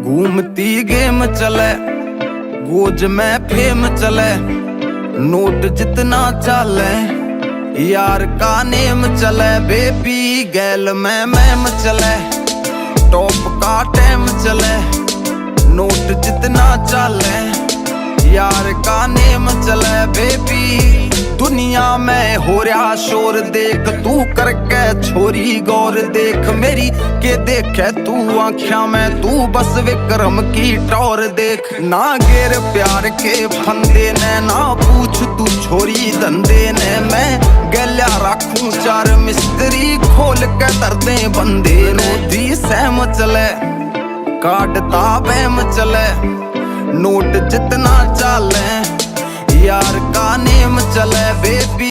घूमती गेम चले, गोज में फेम चले, नोट जितना चले, यार का नेम चले, बेबी गैल में मैम चले, टॉप का टाइम चले, नोट जितना चले, यार का नेम चले, बेबी दुनिया में हो रहा शोर देख, तू करके छोरी गौर देख मेरी के देखे तू आँखिया में, तू बस विक्रम की टौर देख। ना गेर प्यार के फंदे ने, ना पूछ तू छोरी धंधे ने, मैं गल्या रखूं चार मिस्त्री खोल के दर्दे बंदे ने। दी सहम चले, काटता बहम चले, नोट जितना चले, यार का नेम चले, बेबी